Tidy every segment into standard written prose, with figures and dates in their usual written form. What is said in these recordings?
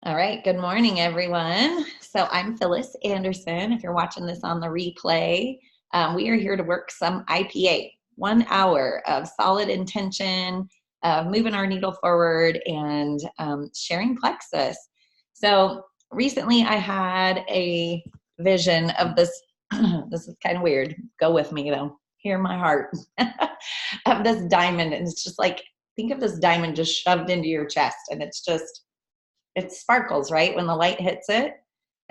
All right, good morning, everyone. So I'm Phyllis Anderson. If you're watching this on the replay, we are here to work some IPA, 1 hour of solid intention, moving our needle forward and sharing plexus. So recently I had a vision of this, this is kind of weird. Go with me though, hear my heart, of this diamond. And it's just like, think of this diamond just shoved into your chest and it sparkles, right, when the light hits it.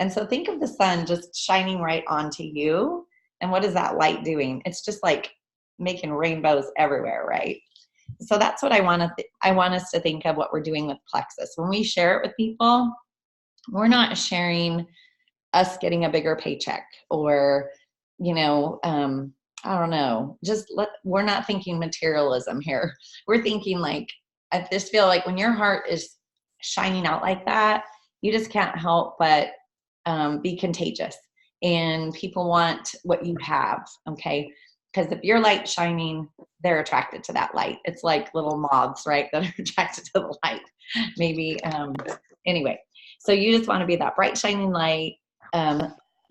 And so think of the sun just shining right onto you. And what is that light doing? It's just like making rainbows everywhere, right? So that's what I want us to think of what we're doing with plexus. When we share it with people, we're not sharing us getting a bigger paycheck or, I don't know, we're not thinking materialism here. We're thinking like, I just feel like when your heart is shining out like that, you just can't help but be contagious. And people want what you have, okay? Because if your light's shining, they're attracted to that light. It's like little moths, right, that are attracted to the light. Maybe, anyway. So you just want to be that bright, shining light,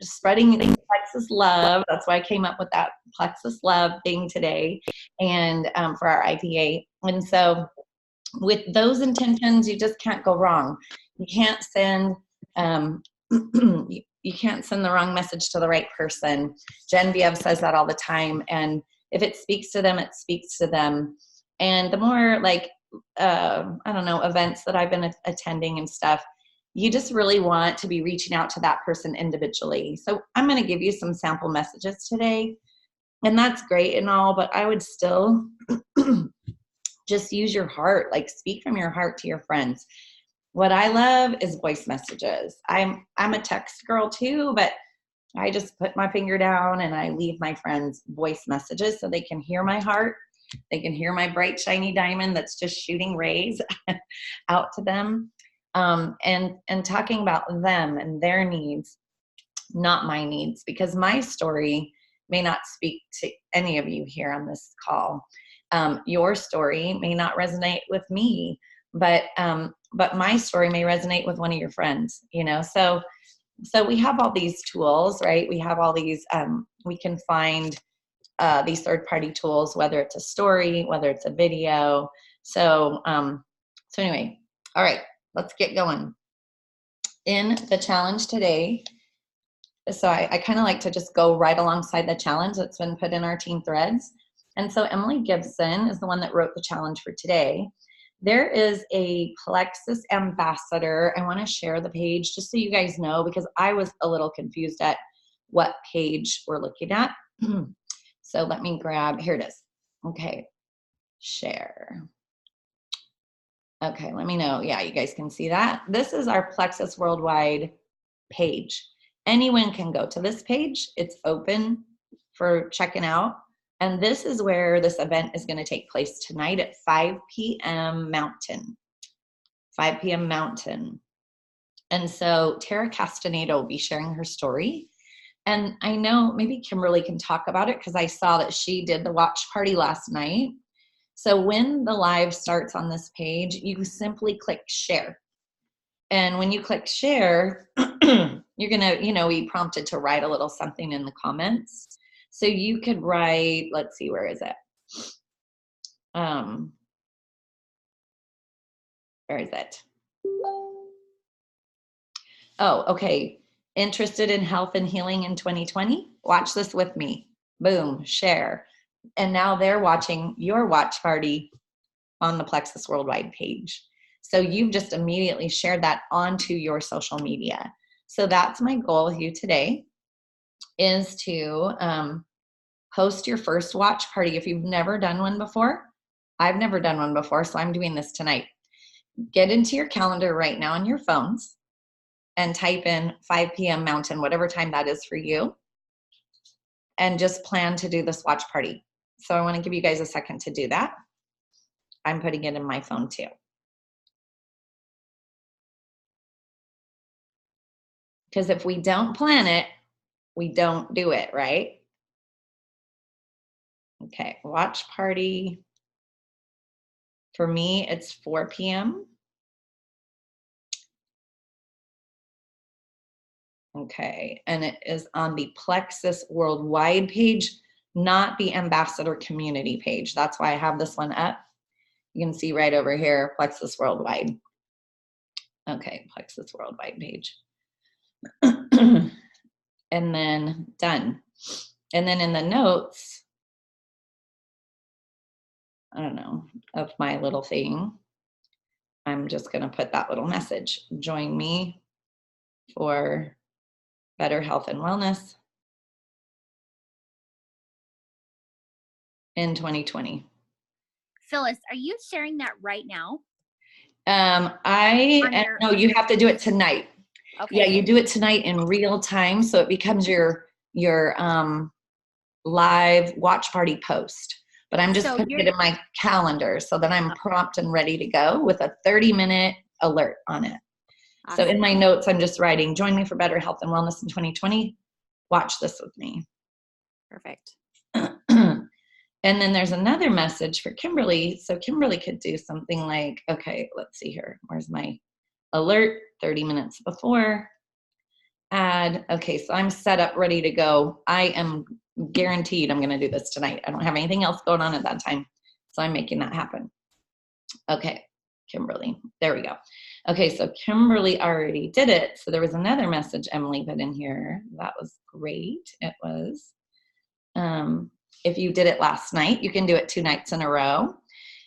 spreading plexus love. That's why I came up with that plexus love thing today, and for our IPA. And so with those intentions, you just can't go wrong. You can't send you can't send the wrong message to the right person. Genevieve says that all the time, and if it speaks to them, it speaks to them. And the more like I don't know, events that I've been attending and stuff, you just really want to be reaching out to that person individually. So I'm going to give you some sample messages today, and that's great and all, but I would still just use your heart, like speak from your heart to your friends. What I love is voice messages. I'm a text girl too, but I just put my finger down and I leave my friends voice messages so they can hear my heart. They can hear my bright, shiny diamond that's just shooting rays out to them. And talking about them and their needs, not my needs, because my story may not speak to any of you here on this call. Your story may not resonate with me, but my story may resonate with one of your friends, so we have all these tools, right? We have all these, we can find these third-party tools, whether it's a story, whether it's a video. So anyway, all right, let's get going. In the challenge today, so I kind of like to just go right alongside the challenge that's been put in our team threads. And so Emily Gibson is the one that wrote the challenge for today. There is a Plexus ambassador. I want to share the page just so you guys know, because I was a little confused at what page we're looking at. So let me grab, here it is. Okay, share. Okay, let me know. Yeah, you guys can see that. This is our Plexus Worldwide page. Anyone can go to this page. It's open for checking out. And this is where this event is going to take place tonight at 5 p.m. Mountain. 5 p.m. Mountain. And so Tara Castaneda will be sharing her story. And I know maybe Kimberly can talk about it because I saw that she did the watch party last night. So when the live starts on this page, you simply click share. And when you click share, you're going to, be prompted to write a little something in the comments. So you could write, let's see, where is it? Where is it? Oh, okay. Interested in health and healing in 2020? Watch this with me. Boom, share. And now they're watching your watch party on the Plexus Worldwide page. So you've just immediately shared that onto your social media. So that's my goal with you today, is to host your first watch party. If you've never done one before, I've never done one before, so I'm doing this tonight. Get into your calendar right now on your phones and type in 5 p.m. Mountain, whatever time that is for you, and just plan to do this watch party. So I want to give you guys a second to do that. I'm putting it in my phone too. Because if we don't plan it, we don't do it, right? Okay, watch party. For me, it's 4 p.m. Okay, and it is on the Plexus Worldwide page, not the Ambassador Community page. That's why I have this one up. You can see right over here, Plexus Worldwide. Okay, Plexus Worldwide page. And then done. And then in the notes, I don't know, of my little thing, I'm just going to put that little message. Join me for better health and wellness in 2020. Phyllis, are you sharing that right now? No, you have to do it tonight. Okay. Yeah, you do it tonight in real time, so it becomes your live watch party post. But I'm just putting it in my calendar so that I'm prompt and ready to go with a 30-minute alert on it. Awesome. So in my notes, I'm just writing, join me for better health and wellness in 2020. Watch this with me. Perfect. And then there's another message for Kimberly. So Kimberly could do something like, okay, let's see here. Where's my alert? 30 minutes before. Add. Okay, so I'm set up, ready to go. I am guaranteed I'm going to do this tonight. I don't have anything else going on at that time. So I'm making that happen. Okay, Kimberly. There we go. Okay, so Kimberly already did it. So there was another message Emily put in here. That was great. It was, if you did it last night, you can do it 2 nights in a row.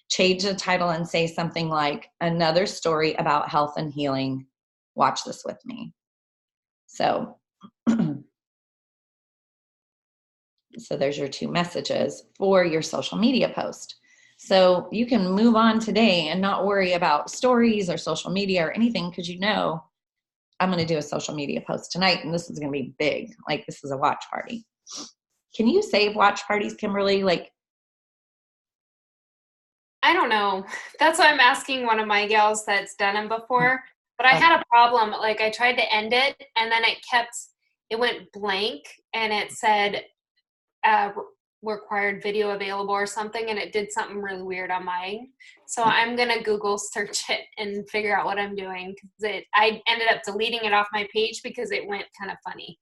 Change the title and say something like, another story about health and healing. Watch this with me. So, so there's your 2 messages for your social media post. So you can move on today and not worry about stories or social media or anything, because you know I'm going to do a social media post tonight, and this is going to be big. Like, this is a watch party. Can you save watch parties, Kimberly? Like, I don't know. That's why I'm asking one of my gals that's done them before. But I had a problem. Like, I tried to end it, and then it went blank, and it said required video available or something, and it did something really weird on mine. So I'm going to Google search it and figure out what I'm doing. I ended up deleting it off my page because it went kind of funny.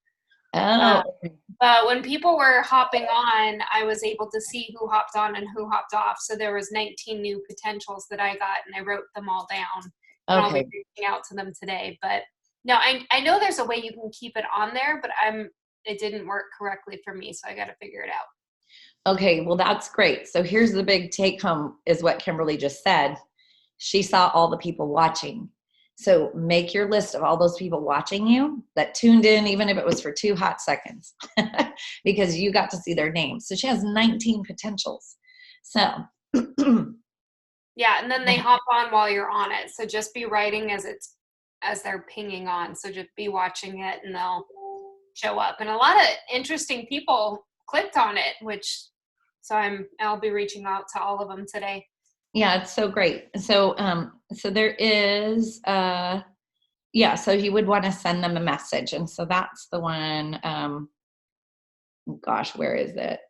But when people were hopping on, I was able to see who hopped on and who hopped off. So there was 19 new potentials that I got, and I wrote them all down. And I'll be reaching out to them today. But no, I know there's a way you can keep it on there, but it didn't work correctly for me, so I got to figure it out. Okay, well, that's great. So here's the big take home is what Kimberly just said. She saw all the people watching. So make your list of all those people watching you that tuned in, even if it was for 2 hot seconds, because you got to see their names. So she has 19 potentials. So yeah, and then they hop on while you're on it. So just be writing as they're pinging on. So just be watching it, and they'll show up. And a lot of interesting people clicked on it, so I'll be reaching out to all of them today. Yeah, it's so great. So so there is so you would want to send them a message. And so that's the one, gosh, where is it?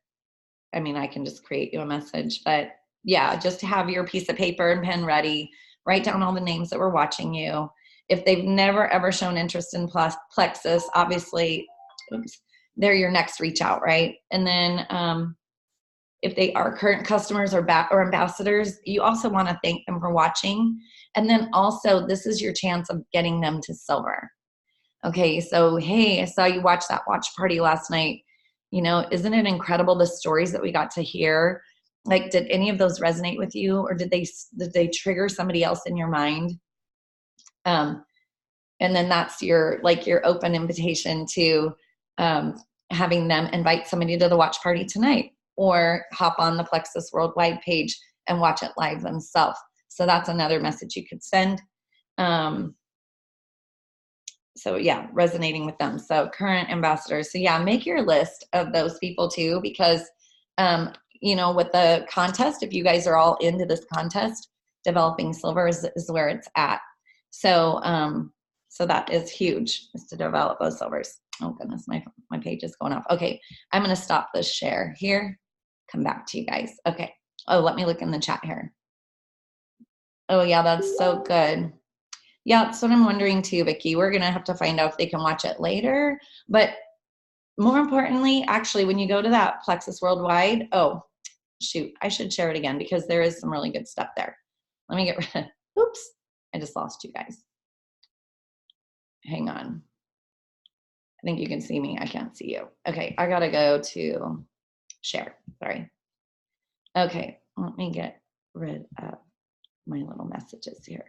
I mean, I can just create you a message, but yeah, just have your piece of paper and pen ready, write down all the names that were watching you. If they've never ever shown interest in Plexus, obviously, they're your next reach out, right? And then if they are current customers or ambassadors, you also want to thank them for watching. And then also, this is your chance of getting them to silver. Okay, so hey, I saw you watch that watch party last night. You know, isn't it incredible the stories that we got to hear? Like, did any of those resonate with you, or did they trigger somebody else in your mind? And then that's your open invitation to having them invite somebody to the watch party tonight, or hop on the Plexus Worldwide page and watch it live themselves. So that's another message you could send. So yeah, resonating with them. So current ambassadors. So yeah, make your list of those people too, because you know, with the contest, if you guys are all into this contest, developing silver is where it's at. So so that is huge, is to develop those silvers. Oh goodness, my page is going off. Okay, I'm going to stop this share here. Come back to you guys. Okay. Oh, let me look in the chat here. Oh yeah, that's so good. Yeah, that's what I'm wondering too, Vicki. We're going to have to find out if they can watch it later. But more importantly, actually, when you go to that Plexus Worldwide, oh, shoot, I should share it again because there is some really good stuff there. Let me get rid of, oops, I just lost you guys. Hang on. I think you can see me. I can't see you. Okay, I got to go to share. Sorry. Okay, let me get rid of my little messages here.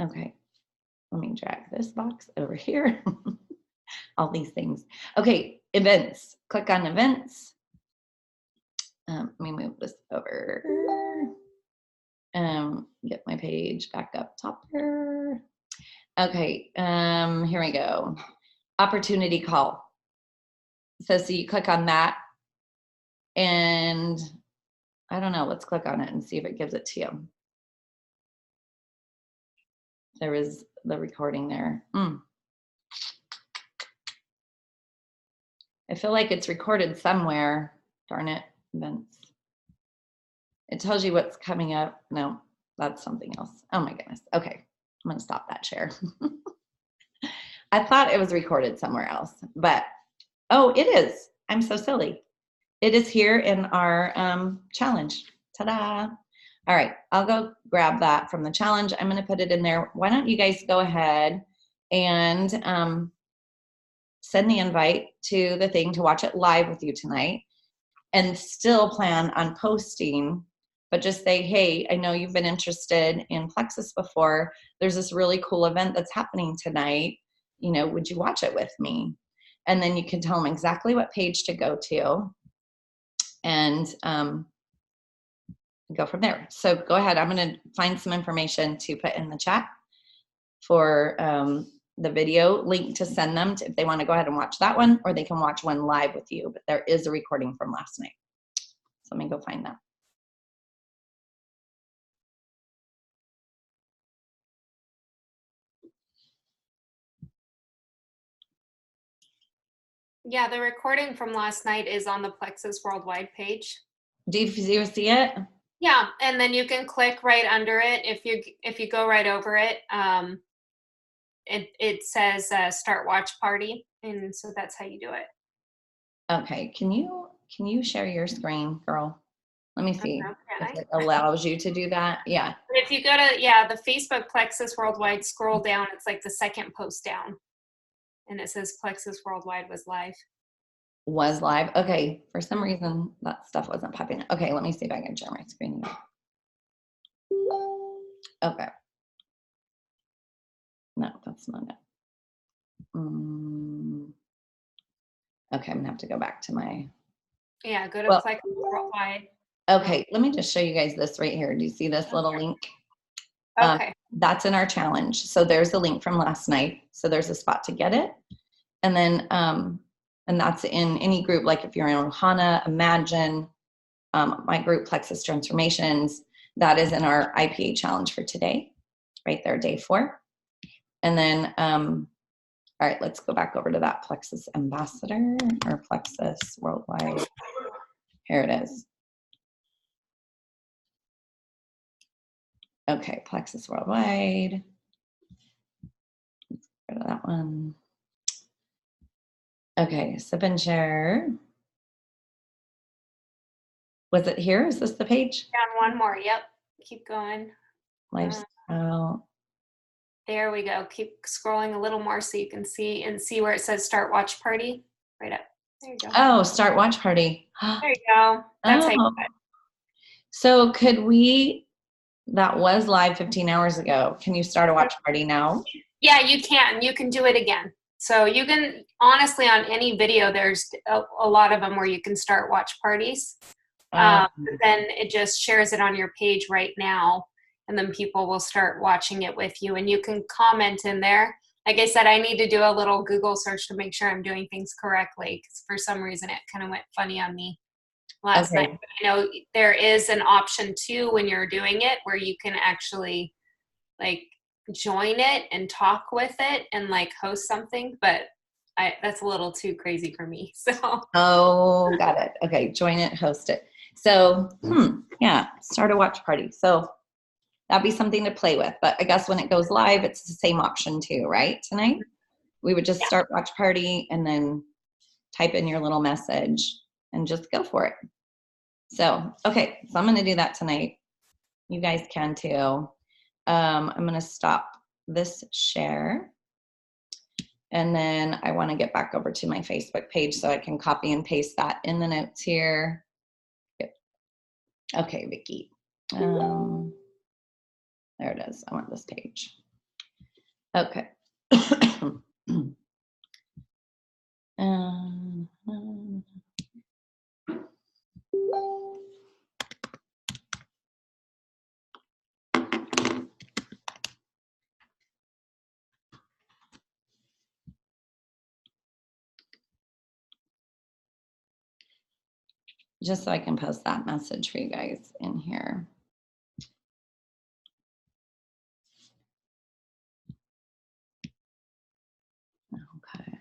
Okay, let me drag this box over here. All these things. Okay, events. Click on events. Let me move this over. Get my page back up top here. Okay, here we go. Opportunity call. So you click on that, and I don't know, let's click on it and see if it gives it to you. There is the recording there. I feel like it's recorded somewhere. Darn it, events. It tells you what's coming up. No, that's something else. Oh my goodness. Okay, I'm gonna stop that share. I thought it was recorded somewhere else, but oh, it is. I'm so silly. It is here in our challenge. Ta-da. All right, I'll go grab that from the challenge. I'm gonna put it in there. Why don't you guys go ahead and send the invite to the thing to watch it live with you tonight, and still plan on posting, but just say, hey, I know you've been interested in Plexus before. There's this really cool event that's happening tonight. You know, would you watch it with me? And then you can tell them exactly what page to go to and go from there. So go ahead. I'm going to find some information to put in the chat for the video link to send them to, if they want to go ahead and watch that one, or they can watch one live with you. But there is a recording from last night. So let me go find that. Yeah, the recording from last night is on the Plexus Worldwide page. Do you see it? Yeah, and then you can click right under it. If you go right over it, it says start watch party, and so that's how you do it. Okay, can you share your screen, girl? Let me see if it I? allows you to do that. Yeah. But if you go to the Facebook Plexus Worldwide, scroll down, it's like the second post down, and it says Plexus Worldwide was live. Was live. Okay, for some reason that stuff wasn't popping up. Okay, let me see if I can share my screen again. Okay. No, that's not it. Okay, I'm gonna have to go back to my. Yeah, go to Plexus Worldwide. Okay, let me just show you guys this right here. Do you see this little link? Okay. That's in our challenge. So there's the link from last night. So there's a spot to get it. And then, and that's in any group, like if you're in Ohana, Imagine, my group Plexus Transformations, that is in our IPA challenge for today, right there, day 4. And then, all right, let's go back over to that Plexus Ambassador or Plexus Worldwide. Here it is. Okay, Plexus Worldwide. Let's go to that one. Okay, sip and share. Was it here? Is this the page? Down one more. Yep. Keep going. Lifestyle. There we go. Keep scrolling a little more so you can see where it says start watch party. Right up. There you go. Oh, start watch party. There you go. That's how you do it. So could we, that was live 15 hours ago. Can you start a watch party now? Yeah, you can. You can do it again. So you can, honestly, on any video, there's a lot of them where you can start watch parties. Then it just shares it on your page right now, and then people will start watching it with you, and you can comment in there. Like I said, I need to do a little Google search to make sure I'm doing things correctly, because for some reason it kind of went funny on me last night. But I know there is an option too when you're doing it where you can actually like join it and talk with it and like host something, but that's a little too crazy for me. So oh, got it. Okay, join it, host it. So yeah, start a watch party. So that'd be something to play with. But I guess when it goes live, it's the same option too, right? Tonight, we would just start watch party and then type in your little message and just go for it. So, okay, so I'm going to do that tonight. You guys can too. I'm going to stop this share. And then I want to get back over to my Facebook page so I can copy and paste that in the notes here. Okay, Vicki. There it is. I want this page. Okay. Just so I can post that message for you guys in here. Okay.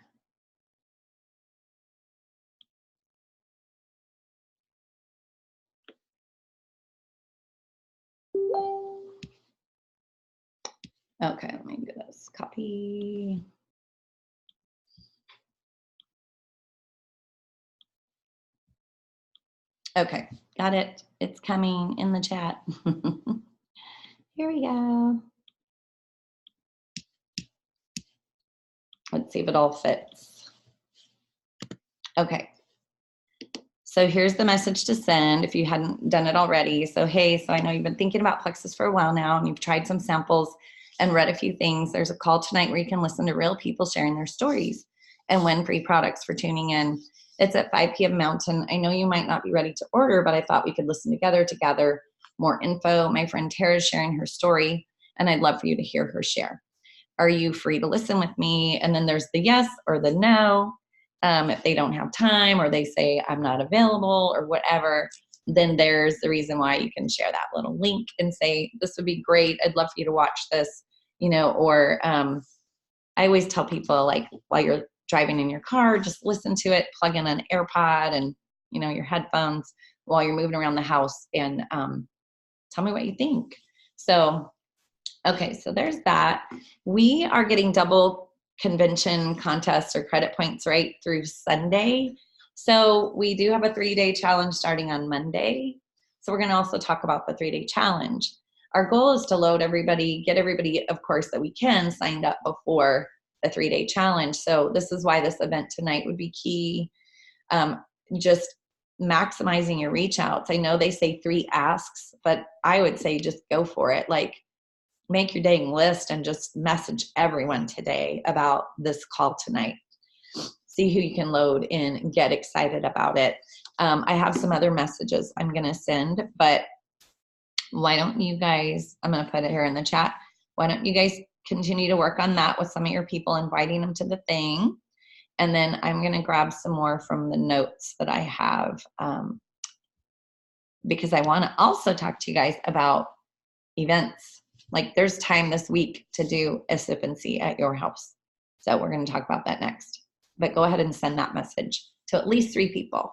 Okay, let me do this. Copy. Okay, got it. It's coming in the chat. Here we go. Let's see if it all fits. Okay. So here's the message to send if you hadn't done it already. So, hey, so I know you've been thinking about Plexus for a while now and you've tried some samples and read a few things. There's a call tonight where you can listen to real people sharing their stories and win free products for tuning in. It's at 5 p.m. Mountain. I know you might not be ready to order, but I thought we could listen together to gather more info. My friend Tara's sharing her story, and I'd love for you to hear her share. Are you free to listen with me? And then there's the yes or the no. If they don't have time or they say I'm not available or whatever, then there's the reason why you can share that little link and say, this would be great. I'd love for you to watch this, or I always tell people, like, while you're driving in your car, just listen to it, plug in an AirPod and, your headphones while you're moving around the house and tell me what you think. So, okay, so there's that. We are getting double convention contests or credit points right through Sunday. So we do have a 3-day challenge starting on Monday. So we're going to also talk about the 3-day challenge. Our goal is to get everybody, of course, that we can signed up before the 3-day challenge. So this is why this event tonight would be key. Just maximizing your reach outs. I know they say 3 asks, but I would say just go for it. Like, make your dang list and just message everyone today about this call tonight. See who you can load in and get excited about it. I have some other messages I'm going to send, but why don't you guys, I'm going to put it here in the chat. Why don't you guys continue to work on that with some of your people, inviting them to the thing. And then I'm going to grab some more from the notes that I have because I want to also talk to you guys about events. Like, there's time this week to do a sip and see at your house. So we're going to talk about that next. But go ahead and send that message to at least 3 people.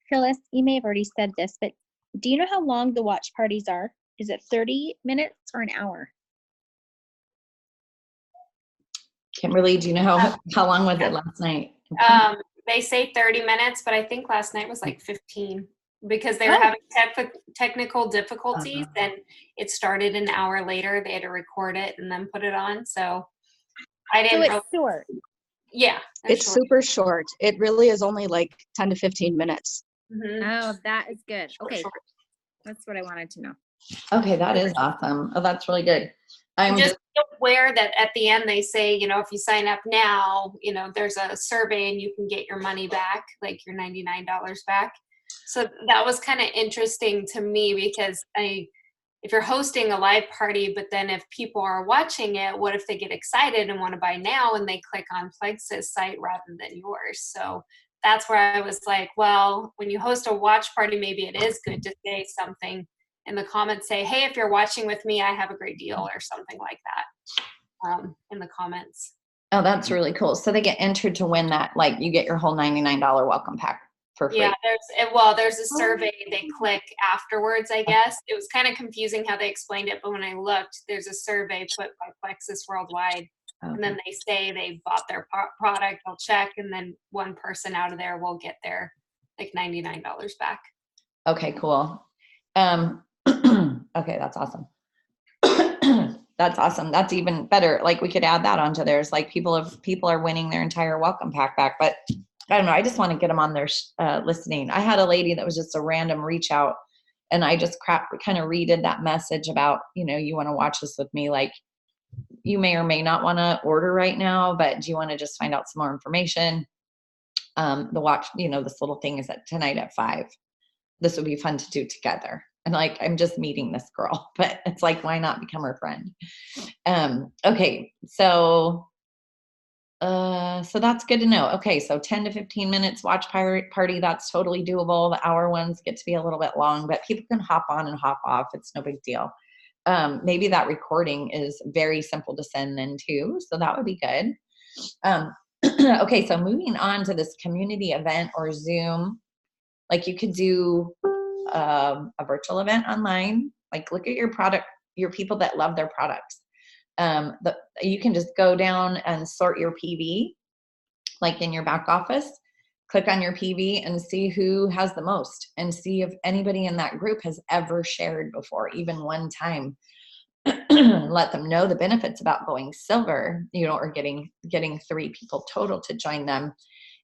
Phyllis, you may have already said this, but do you know how long the watch parties are? Is it 30 minutes or an hour? Kimberly, do you know how long was it last night? They say 30 minutes, but I think last night was like 15 because they were having technical difficulties and it started an hour later. They had to record it and then put it on. So I didn't. So it's short. Yeah. It's super short. It really is only like 10 to 15 minutes. Mm-hmm. Oh, that is good. Okay. That's what I wanted to know. Okay, that is awesome. Oh, that's really good. I'm just aware that at the end they say, you know, if you sign up now, you know, there's a survey and you can get your money back, like your $99 back. So that was kind of interesting to me because if you're hosting a live party, but then if people are watching it, what if they get excited and want to buy now and they click on Plex's site rather than yours? So that's where I was like, well, when you host a watch party, maybe it is good to say something in the comments, say, hey, if you're watching with me, I have a great deal or something like that in the comments. Oh, that's really cool. So they get entered to win that, like you get your whole $99 welcome pack for free. Yeah, there's a survey they click afterwards, I guess. It was kind of confusing how they explained it, but when I looked, there's a survey put by Plexus Worldwide, and then they say they bought their product, they'll check, and then one person out of there will get their like $99 back. Okay, cool. Okay, that's awesome. That's awesome. That's even better. Like we could add that onto theirs. Like people are winning their entire welcome pack back, but I don't know. I just want to get them on their listening. I had a lady that was just a random reach out, and I just kind of redid that message about, you know, you want to watch this with me. Like you may or may not want to order right now, but do you want to just find out some more information? The watch, you know, this little thing is at tonight at 5. This would be fun to do together. And like, I'm just meeting this girl, but it's like, why not become her friend? Okay. So that's good to know. Okay. So 10 to 15 minutes watch party. That's totally doable. The hour ones get to be a little bit long, but people can hop on and hop off. It's no big deal. Maybe that recording is very simple to send then too. So that would be good. Okay. So moving on to this community event or Zoom, like you could do a virtual event online, like look at your product, your people that love their products. You can just go down and sort your PV, like in your back office, click on your PV and see who has the most and see if anybody in that group has ever shared before, even one time. Let them know the benefits about going silver, you know, or getting 3 people total to join them.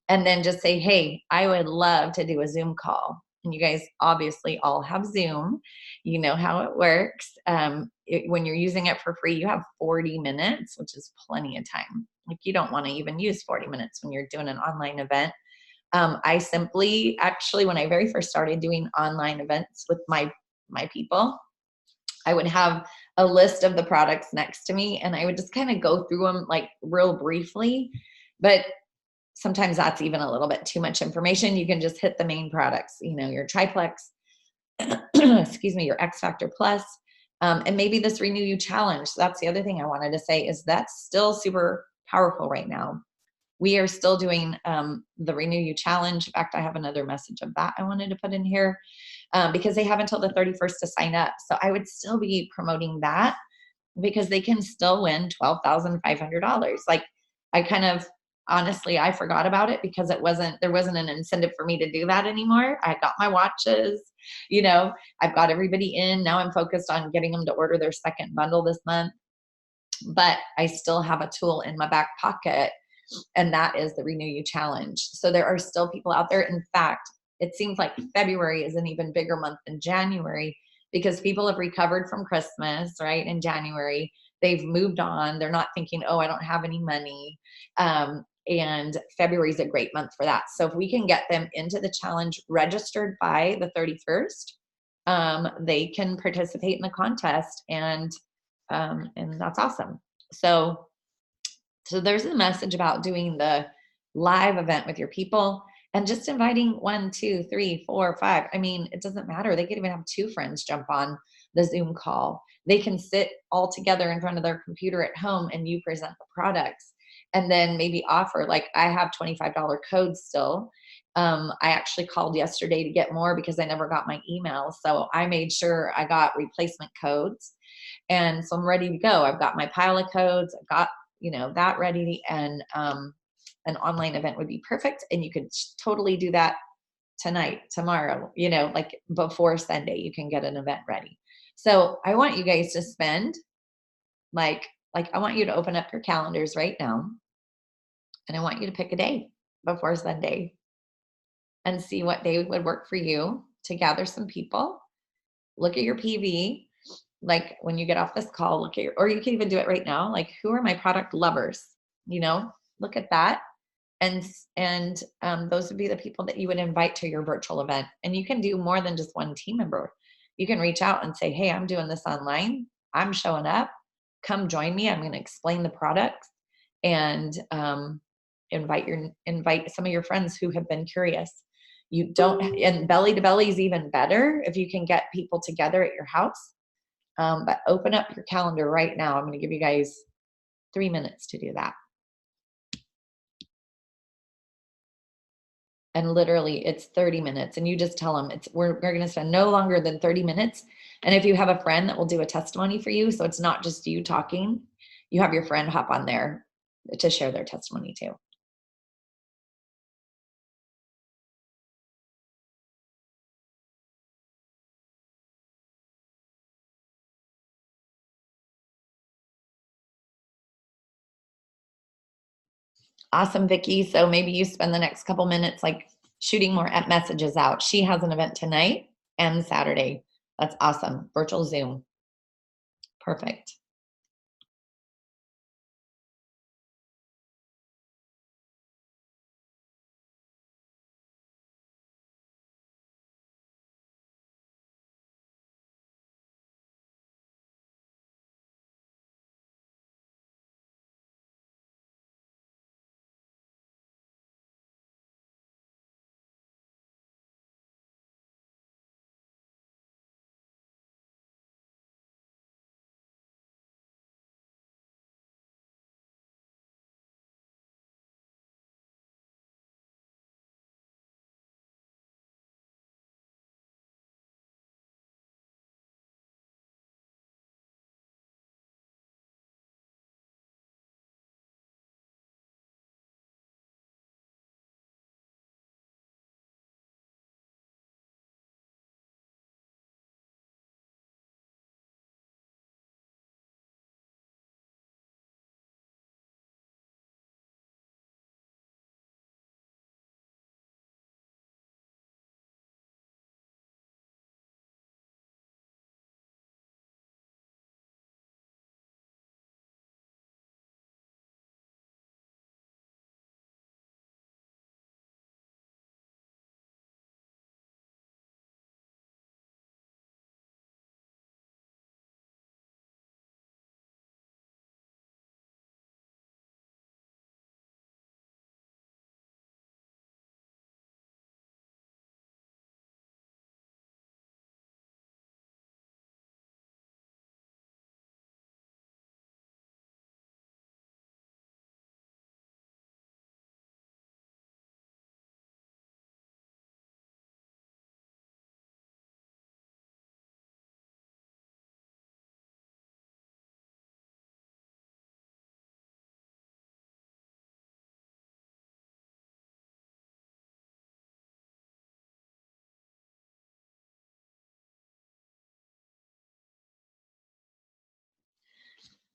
And then just say, hey, I would love to do a Zoom call. And you guys obviously all have Zoom. You know how it works. When you're using it for free, you have 40 minutes, which is plenty of time. Like you don't want to even use 40 minutes when you're doing an online event. I simply, actually, when I very first started doing online events with my people, I would have a list of the products next to me and I would just kind of go through them like real briefly. But sometimes that's even a little bit too much information. You can just hit the main products, you know, your Triplex, excuse me, your X Factor Plus, and maybe this Renew You Challenge. So that's the other thing I wanted to say is that's still super powerful right now. We are still doing the Renew You Challenge. In fact, I have another message of that I wanted to put in here because they have until the 31st to sign up. So I would still be promoting that because they can still win $12,500. Like I kind of, honestly, I forgot about it because there wasn't an incentive for me to do that anymore. I got my watches, you know, I've got everybody in. Now I'm focused on getting them to order their second bundle this month, but I still have a tool in my back pocket, and that is the Renew You Challenge. So there are still people out there. In fact, it seems like February is an even bigger month than January because people have recovered from Christmas, right? In January, they've moved on. They're not thinking, oh, I don't have any money. And February is a great month for that. So if we can get them into the challenge registered by the 31st, they can participate in the contest, and that's awesome. So there's a message about doing the live event with your people and just inviting 1, 2, 3, 4, 5. I mean, it doesn't matter. They could even have 2 friends jump on the Zoom call. They can sit all together in front of their computer at home and you present the products. and then maybe offer, like I have $25 codes still. I actually called yesterday to get more because I never got my email. So I made sure I got replacement codes. And so I'm ready to go. I've got my pile of codes. I've got, that ready. And an online event would be perfect. And you could totally do that tonight, tomorrow, like before Sunday, you can get an event ready. So I want you guys to spend like I want you to open up your calendars right now. And I want you to pick a day before Sunday and see what day would work for you to gather some people. Look at your PV. Like when you get off this call, look at or you can even do it right now. Like, who are my product lovers? Look at that. And those would be the people that you would invite to your virtual event. And you can do more than just one team member. You can reach out and say, hey, I'm doing this online. I'm showing up. Come join me. I'm going to explain the products and invite some of your friends who have been curious. And belly to belly is even better if you can get people together at your house. But open up your calendar right now. I'm going to give you guys 3 minutes to do that. And literally it's 30 minutes, and you just tell them we're going to spend no longer than 30 minutes. And if you have a friend that will do a testimony for you, so it's not just you talking, you have your friend hop on there to share their testimony too. Awesome, Vicki. So maybe you spend the next couple minutes like shooting more messages out. She has an event tonight and Saturday. That's awesome. Virtual Zoom. Perfect.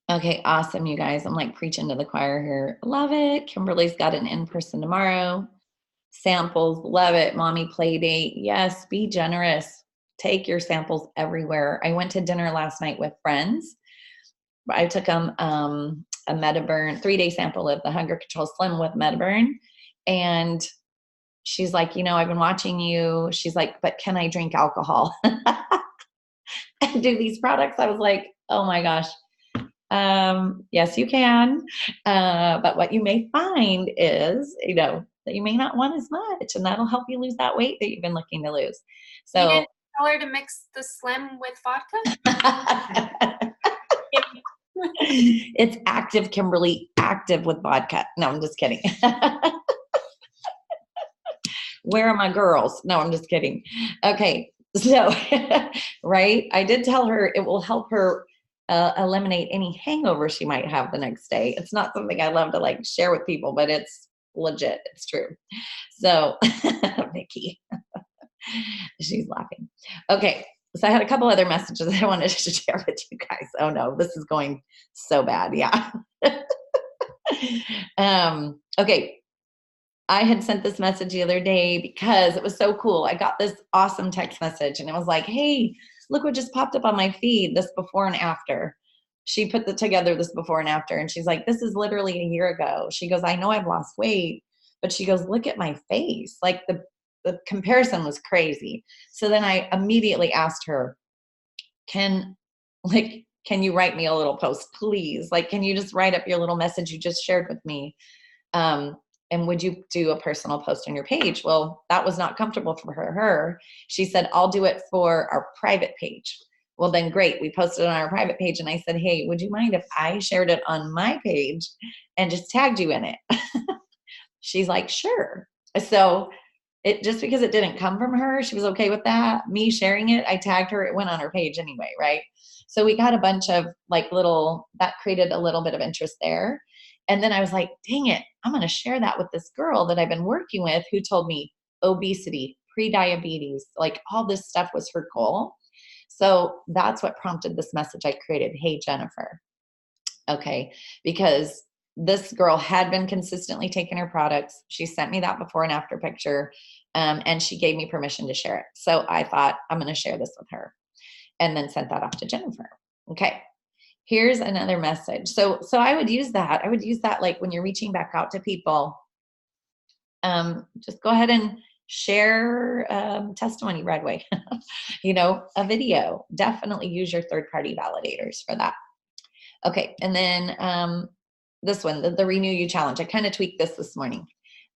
Okay, awesome, you guys. I'm like preaching to the choir here. Love it. Kimberly's got an in-person tomorrow. Samples, love it. Mommy play date. Yes, be generous. Take your samples everywhere. I went to dinner last night with friends. I took them a Metaburn 3-day sample of the Hunger Control Slim with Metaburn. And she's like, I've been watching you. She's like, but can I drink alcohol? And do these products? I was like, oh my gosh. Yes, you can. But what you may find is, that you may not want as much, and that'll help you lose that weight that you've been looking to lose. So you didn't tell her to mix the Slim with vodka? It's active, Kimberly, active with vodka. No, I'm just kidding. Where are my girls? No, I'm just kidding. Okay. So, right. I did tell her it will help her eliminate any hangover she might have the next day. It's not something I love to like share with people, but it's legit. It's true. So, Vicky, she's laughing. Okay. So I had a couple other messages I wanted to share with you guys. Oh no, this is going so bad. Yeah. Okay. I had sent this message the other day because it was so cool. I got this awesome text message and it was like, hey, look what just popped up on my feed, this before and after. She put together this before and after, and she's like, this is literally a year ago. She goes, I know I've lost weight, but she goes, look at my face. Like the comparison was crazy. So then I immediately asked her, can you write me a little post, please? Like, can you just write up your little message you just shared with me? And would you do a personal post on your page? Well, that was not comfortable for her. She said, I'll do it for our private page. Well, then great. We posted on our private page and I said, hey, would you mind if I shared it on my page and just tagged you in it? She's like, sure. So it just because it didn't come from her, she was okay with that. Me sharing it, I tagged her, it went on her page anyway, right? So we got a bunch of like that created a little bit of interest there. And then I was like, dang it, I'm going to share that with this girl that I've been working with who told me obesity, pre-diabetes, like all this stuff was her goal. So that's what prompted this message I created. Hey, Jennifer. Okay. Because this girl had been consistently taking her products. She sent me that before and after picture. And she gave me permission to share it. So I thought I'm going to share this with her and then sent that off to Jennifer. Okay. Here's another message. So I would use that. I would use that like when you're reaching back out to people, just go ahead and share testimony right away. A video. Definitely use your third-party validators for that. Okay, and then this one, the Renew You Challenge. I kind of tweaked this morning.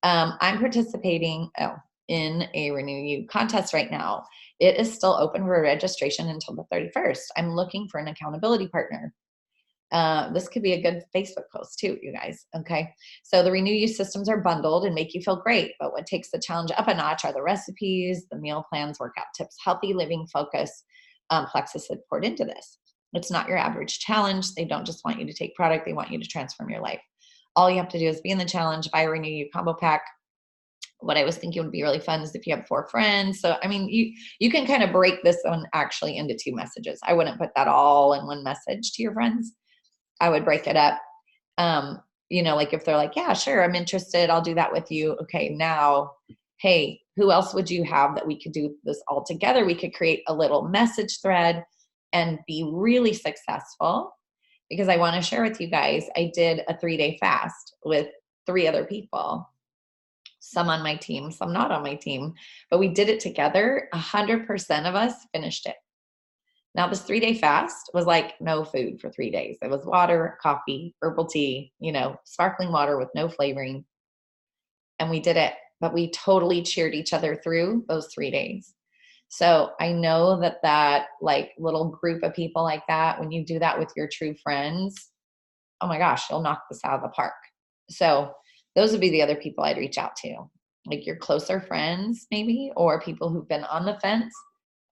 I'm participating in a Renew You contest right now. It is still open for registration until the 31st. I'm looking for an accountability partner. This could be a good Facebook post too, you guys. Okay. So the Renew You systems are bundled and make you feel great. But what takes the challenge up a notch are the recipes, the meal plans, workout tips, healthy living focus. Plexus had poured into this. It's not your average challenge. They don't just want you to take product. They want you to transform your life. All you have to do is be in the challenge, buy a Renew You combo pack. What I was thinking would be really fun is if you have 4 friends. So, I mean, you can kind of break this one actually into 2 messages. I wouldn't put that all in one message to your friends. I would break it up. Like if they're like, yeah, sure, I'm interested. I'll do that with you. Okay. Now, hey, who else would you have that we could do this all together? We could create a little message thread and be really successful, because I want to share with you guys, I did a 3-day fast with 3 other people, some on my team, some not on my team, but we did it together. 100% of us finished it. Now, this 3-day fast was like no food for 3 days. It was water, coffee, herbal tea, sparkling water with no flavoring. And we did it, but we totally cheered each other through those 3 days. So I know that like little group of people like that, when you do that with your true friends, oh my gosh, you'll knock this out of the park. So those would be the other people I'd reach out to, like your closer friends maybe, or people who've been on the fence.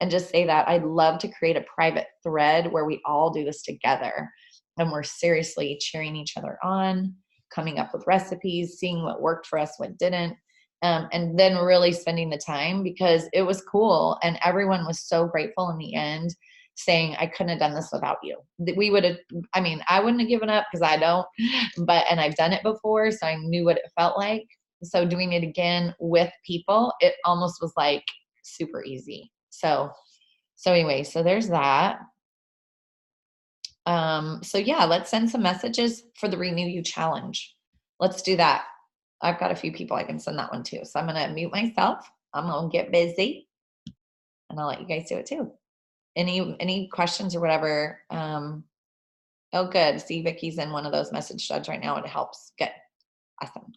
And just say that I'd love to create a private thread where we all do this together and we're seriously cheering each other on, coming up with recipes, seeing what worked for us, what didn't, and then really spending the time, because it was cool and everyone was so grateful in the end, saying I couldn't have done this without you. We would have, I wouldn't have given up because I don't, and I've done it before, so I knew what it felt like. So doing it again with people, it almost was like super easy. So anyway, so there's that. So yeah, let's send some messages for the Renew You Challenge. Let's do that. I've got a few people I can send that one to. So I'm going to mute myself. I'm going to get busy and I'll let you guys do it too. Any questions or whatever? Oh, good. See, Vicky's in one of those message threads right now. It helps. Good. Awesome.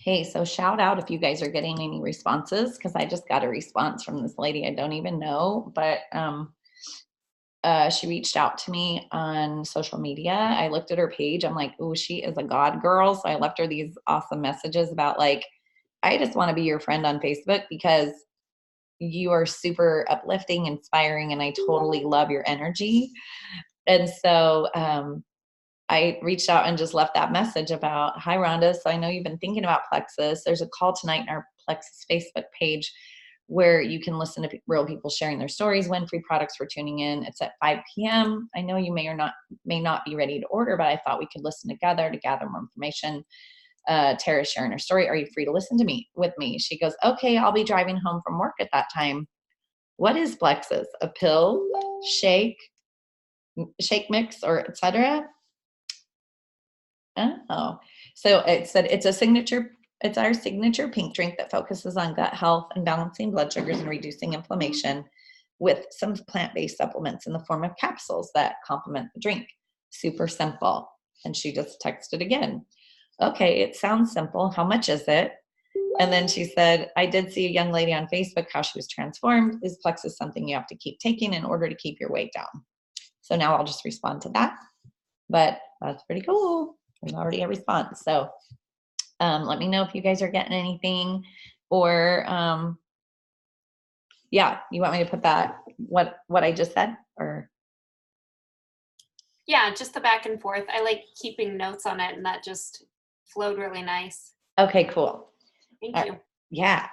Hey, so shout out if you guys are getting any responses, because I just got a response from this lady I don't even know, but she reached out to me on social media. I looked at her page. I'm like, oh, she is a God girl. So I left her these awesome messages about like, I just want to be your friend on Facebook because you are super uplifting, inspiring, and I totally love your energy. And so I reached out and just left that message about, hi, Rhonda. So I know you've been thinking about Plexus. There's a call tonight in our Plexus Facebook page where you can listen to real people sharing their stories, win free products for tuning in. It's at 5 p.m. I know you may not be ready to order, but I thought we could listen together to gather more information. Tara's sharing her story. Are you free to listen to me with me? She goes, okay, I'll be driving home from work at that time. What is Plexus? A pill, shake mix, or etc.? Oh, so it said it's our signature pink drink that focuses on gut health and balancing blood sugars and reducing inflammation with some plant-based supplements in the form of capsules that complement the drink. Super simple. And she just texted again. Okay, it sounds simple. How much is it? And then she said, I did see a young lady on Facebook, how she was transformed. Is Plexus something you have to keep taking in order to keep your weight down? So now I'll just respond to that. But that's pretty cool. There's already a response. So let me know if you guys are getting anything, or yeah, you want me to put that, what I just said, or? Yeah, just the back and forth. I like keeping notes on it, and that just flowed really nice. Okay, cool. Thank you. Yeah.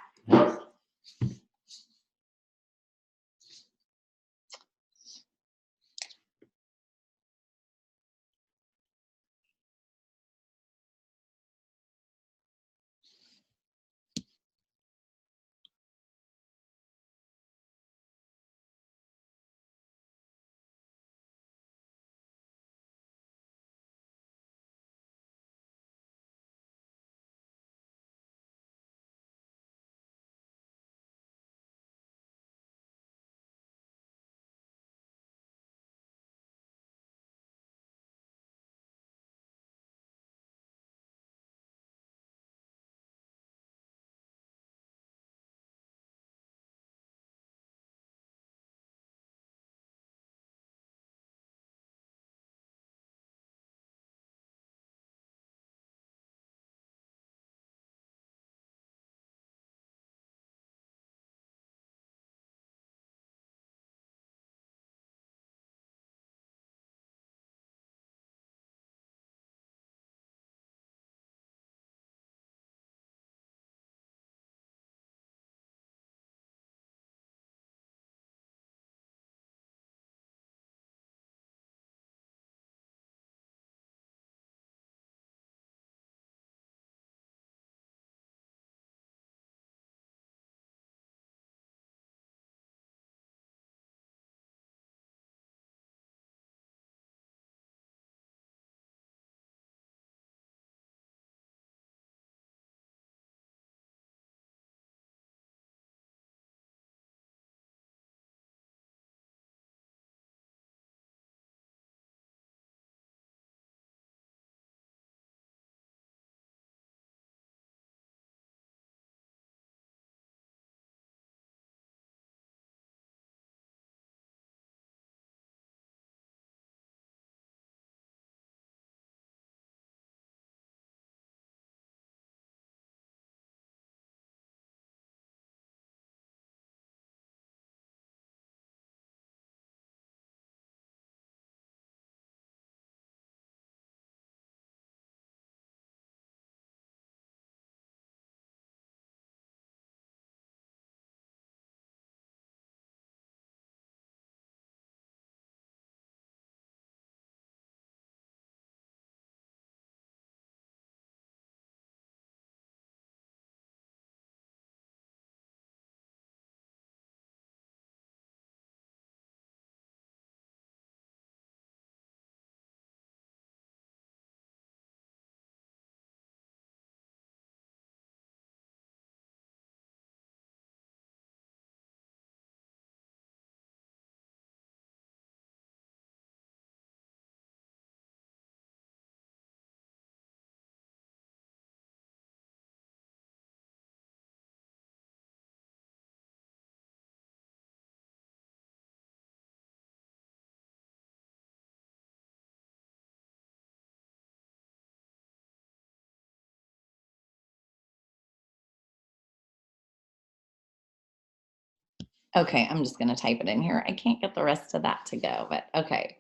Okay, I'm just going to type it in here. I can't get the rest of that to go, but okay.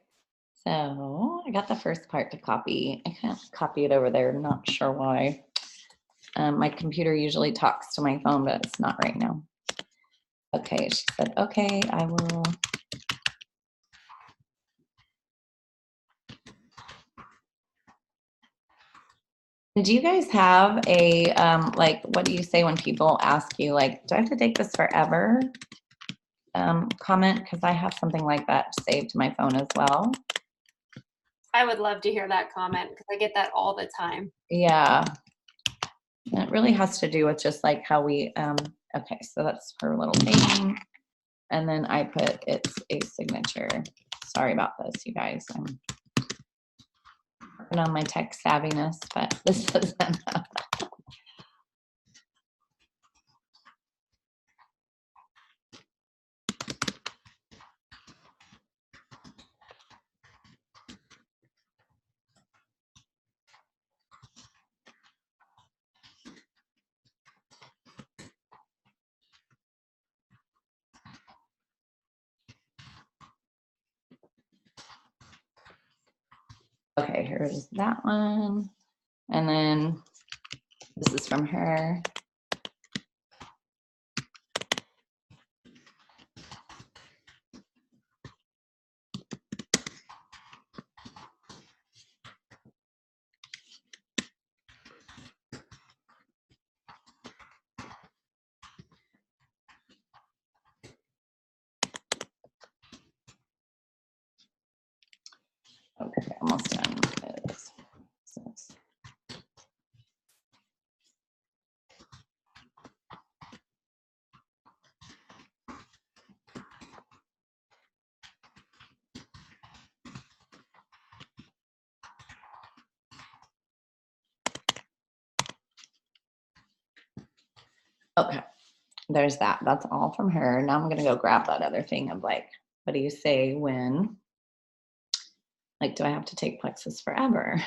So I got the first part to copy. I can't copy it over there. Not sure why. My computer usually talks to my phone, but it's not right now. Okay, she said, okay, I will. Do you guys have a, like, what do you say when people ask you, like, do I have to take this forever? Comment, because I have something like that saved to my phone as well. I would love to hear that comment because I get that all the time. Yeah. And it really has to do with just like how we, okay, so that's her little name. And then I put it's a signature. Sorry about this, you guys. I'm working on my tech savviness, but this isn't. Okay, here's that one. And then this is from her. Okay, almost done. Okay, there's that. That's all from her. Now I'm gonna go grab that other thing of like, what do you say when, like, do I have to take Plexus forever?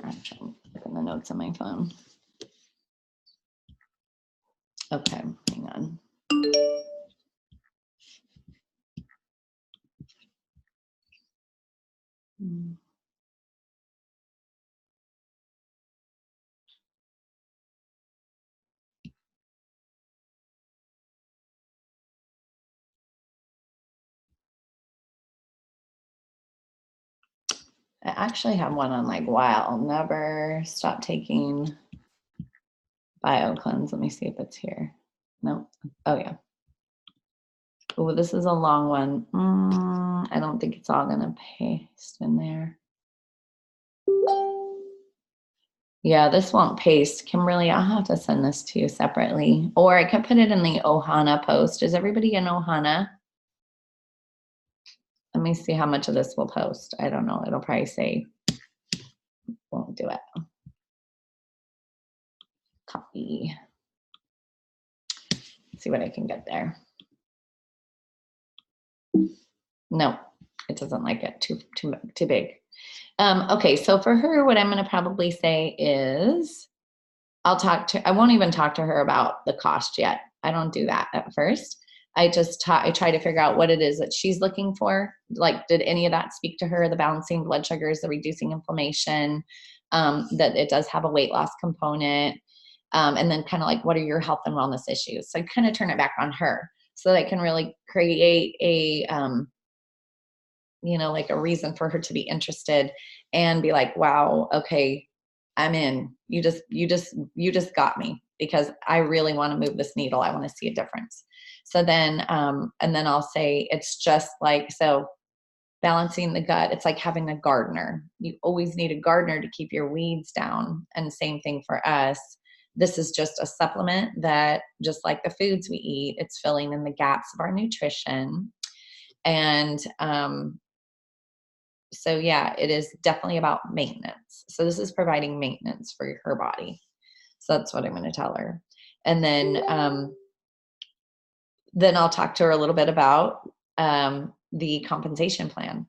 Actually, looking the notes on my phone. Okay, hang on. I actually have one on like, wow, I'll never stop taking BioCleanse. Let me see if it's here. Nope. Oh yeah. Oh, this is a long one. I don't think it's all gonna paste in there. Yeah, this won't paste. Kimberly, I'll have to send this to you separately. Or I could put it in the Ohana post. Is everybody in Ohana? Let me see how much of this will post. I don't know. It'll probably say, won't do it. Copy. See what I can get there. No, it doesn't like it. Too big. Okay, so for her, what I'm going to probably say is, I won't even talk to her about the cost yet. I don't do that at first. I try to figure out what it is that she's looking for. Like, did any of that speak to her? The balancing blood sugars, the reducing inflammation, that it does have a weight loss component. And then kind of like, what are your health and wellness issues? So I kind of turn it back on her so that I can really create a, like a reason for her to be interested and be like, wow, okay, I'm in. You just got me because I really want to move this needle. I want to see a difference. So then, and then I'll say, it's just like, so balancing the gut. It's like having a gardener. You always need a gardener to keep your weeds down. And same thing for us. This is just a supplement that, just like the foods we eat, it's filling in the gaps of our nutrition. And so yeah, it is definitely about maintenance. So this is providing maintenance for her body. So that's what I'm going to tell her. And then I'll talk to her a little bit about the compensation plan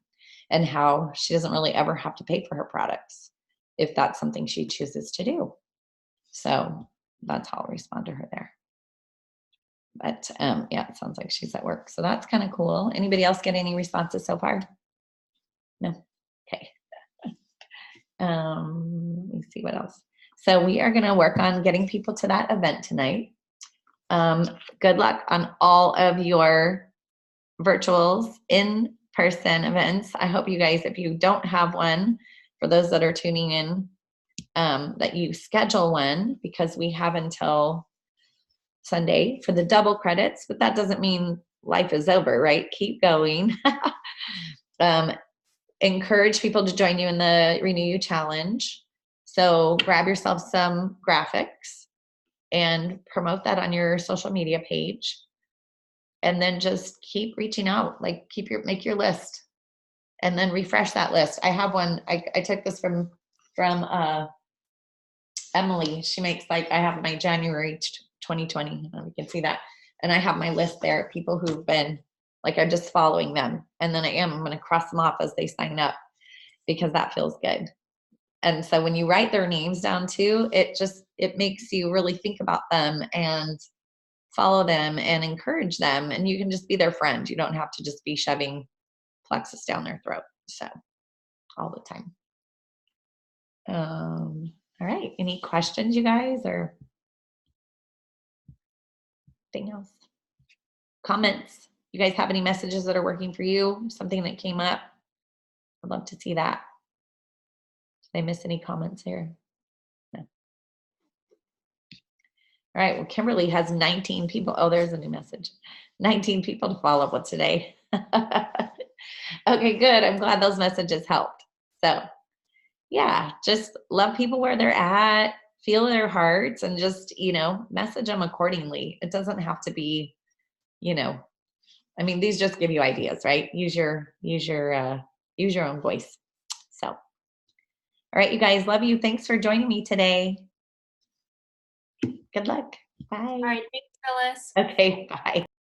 and how she doesn't really ever have to pay for her products if that's something she chooses to do. So that's how I'll respond to her there. But yeah, it sounds like she's at work. So that's kind of cool. Anybody else get any responses so far? No? Okay. Let me see what else. So we are going to work on getting people to that event tonight. Good luck on all of your virtuals, in-person events. I hope you guys, if you don't have one, for those that are tuning in, that you schedule one, because we have until Sunday for the double credits, but that doesn't mean life is over, right? Keep going. Encourage people to join you in the Renew You Challenge. So grab yourself some graphics and promote that on your social media page. And then just keep reaching out, like make your list and then refresh that list. I have one, I took this from Emily. She makes, like, I have my January 2020, we can see that. And I have my list there, people who've been, like, I'm just following them. And then I'm going to cross them off as they sign up, because that feels good. And so when you write their names down too, it makes you really think about them and follow them and encourage them. And you can just be their friend. You don't have to just be shoving Plexus down their throat. So all the time. All right. Any questions, you guys, or anything else? Comments? You guys have any messages that are working for you? Something that came up? I'd love to see that. Did I miss any comments here? No. All right. Well, Kimberly has 19 people. Oh, there's a new message. 19 people to follow up with today. Okay, good. I'm glad those messages helped. So yeah, just love people where they're at, feel their hearts, and just, message them accordingly. It doesn't have to be, I mean, these just give you ideas, right? Use your own voice. So, all right, you guys, love you. Thanks for joining me today. Good luck. Bye. All right, thanks, Phyllis. Okay, bye.